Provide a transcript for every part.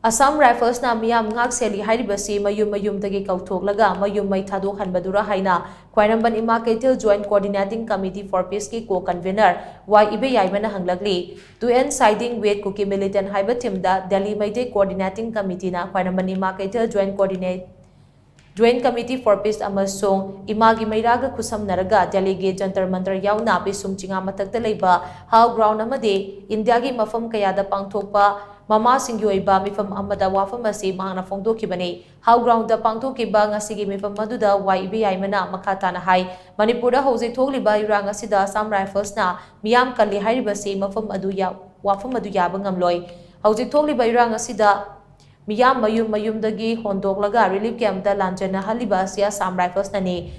Assam Rifles na miyam ngak seli hairibasi mayum dagi kauthoklaga mayum mai thadok hanbadura haina Khwairamban Ima Keitel Joint Coordinating Committee for Peace ki co-convener Y Ibe Yaimana hanglagli to end siding with Kuki militant haiba timda Delhi Maite Coordinating Committee na Khwairamban Ima Keitel Joint Committee for Peace amasung Imagi Mairaga Kusamnaraga Delegate Jantar Mantar Yauna Pisum Chinga Matakta Leiba How Ground Amade India gi mafam kayada pangthokpa Mama Singyoiba mifam amada wafam asi mahana fongdokibani How Ground da pangthokiba ngasigi mifam maduda YB Yaimana makhatana hai Manipura hauze thogliba irang asida Assam Rifles na miyam kalli hairibasi mafam adu ya wafam adu yaba ngamloi hauze thogliba irang asida miyam mayumdagi hondoklaga relief camp da lanjana haliba asi Assam Rifles nani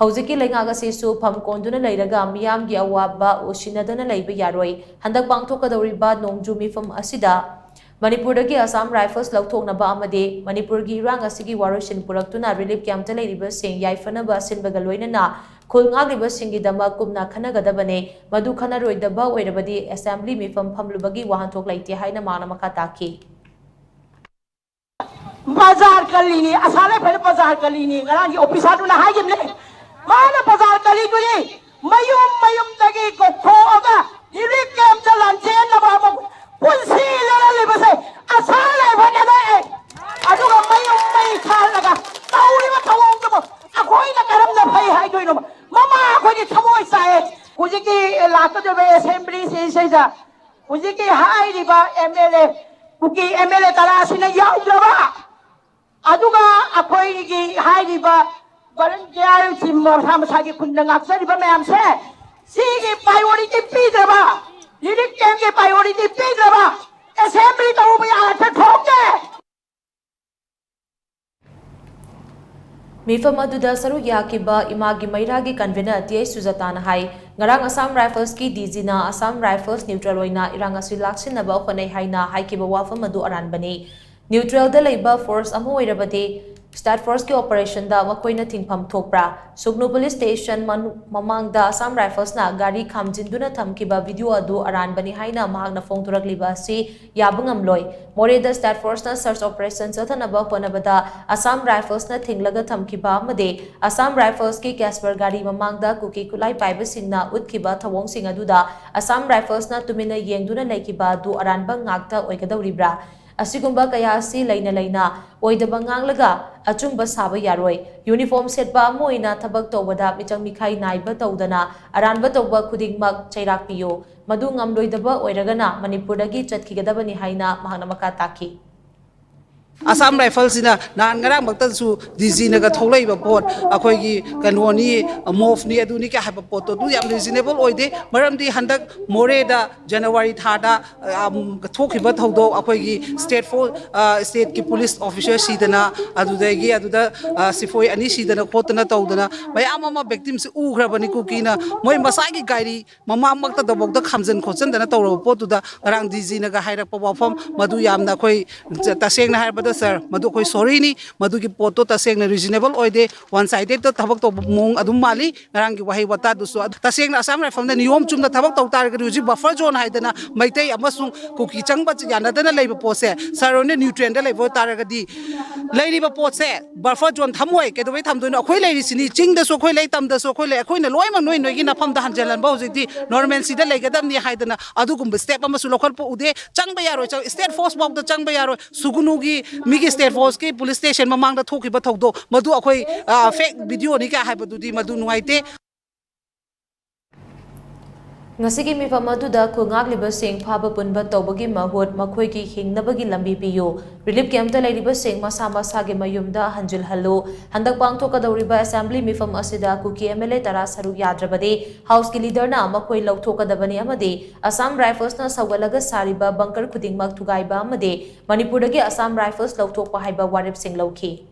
Hauziki lengaga sisu pham konduna leiraga miyam gi awaba osinadana leiba yaroi handak pangthokadoriba nongju mifam asida Manipur dagi Assam Rifles lauthoknaba amade Manipur gi irang asigi warosin puraktuna relief camp ta leiriba sing yaifanaba sinbaga loinana khulngagliba singi dama kumna khanagadabane madu khanaroidaba oirabadi assembly mifam phamlubagi wahanthok leite haina mana makha taki Bazar kalini asale phel bazar kalini ngarang gi officer na haigimle mana bazar kali tuli mayum dagi ko thoga relief camp ta lanchen na ba Punsi lala lebase asale bhane da aduga mayum mai khalaga tauri ma thawong to akhoi na karam na phai hai doino mama akhoi ni thamoi sai hujiki lata de assembly se ja hujiki hai riba MLA buki MLA tarasina yaudaba aduga akhoi gi hai riba volunteer team samsa gi khunna ngaksa riba mayam se sigi priority pidaba Relief camp ke priority pidaba assembly to be ata thokje Mifam aduda saru yakiba Imagi Mairagi convener T.A. Sujatana hai ngarang Assam Rifles ki DG na Assam Rifles neutral oina irang asu laksinaba khonai haina haikiba wafam adu aranbani neutral da leiba force amu oirabadi State Force ki operation da makoina thingpham thokpra Sugnu Police Station mamang da Assam Rifles na gari khamjinduna thamkiba video adu aranbani haina mahagna phongthurakliba si yabungamloi more da State Force na search operation chathanaba honabada Assam Rifles na thinglaga thamkiba amade Assam Rifles ki Casper gari mamang da kuki kulai paiba singna utkiba thawong sing aduda Assam Rifles na tumina yengduna laikiba du aranba ngakta oigadawribra Asigumba kaya si laina oidaba nganglaga achumba saba yaroi uniform setba moina thabak tawada michang mikhai naiba tawdana aranba tawba khudingmak chairak piyo madu ngamloidaba oiragana manipurdagi chatkigadabani haina mahana maka taki Assam Rifles ina nan ngarang bakta su DG naga tholai ba pot akhoi gi kanoni mof ni aduni ka haba pot du yam reasonable oide maram di handak more da January thada thokhiba thodo akhoi gi state ki police officer sidana adudagi aduda sifoi ani sidana khotna tawdana mayam ama victim se ugrabani ku kina moi masai gi gairi mama makta da bokda khamjan khochan dana tawro pot da rang DG naga hairak pa wafam madu yamna khoi taseng na harba sir madu koi sorry ni madu ki poto taseng na reasonable oide one sided to thabak to mong adum mali ngarang gi wahi wata du so taseng na Assam Rifles na niyom chum na thabak to tar gi uji buffer zone haidana maitai amasung kuki changba yana dana leiba pose sarone nutrient da leibo tar ga di leiri ba pose buffer zone thamoi ke doi tham doina khoi leiri sini ching da so khoi lei tam da so khoi le khoi na loi ma noi gi na pham da hanjalan ba hoji di normal si da leigadam ni haidana adugum step amasu lokhal po ude changba yaro state force bok da changba yaro sugunu gi Migi State Force ki police station mamang da thoki ba thokdo madu akhoi fake video ni ka haibadu di madu nuaite Ngasigi mifam aduda khungagliba sing phaba punba tawbagi mahut makhoi ki hingnabagi lambi piyo relief camp ta leiriba sing masa gi mayumda hanjil hallo handak pangthokadawriba assembly mifam asida kuki MLA tara saru yadrabade house ki leader na makhoi lauthokadabani amade Assam Rifles na sawalaga sariba bunker khudingmak thugaiba amade Manipur dagi Assam Rifles lauthokpa haiba warip sing lauki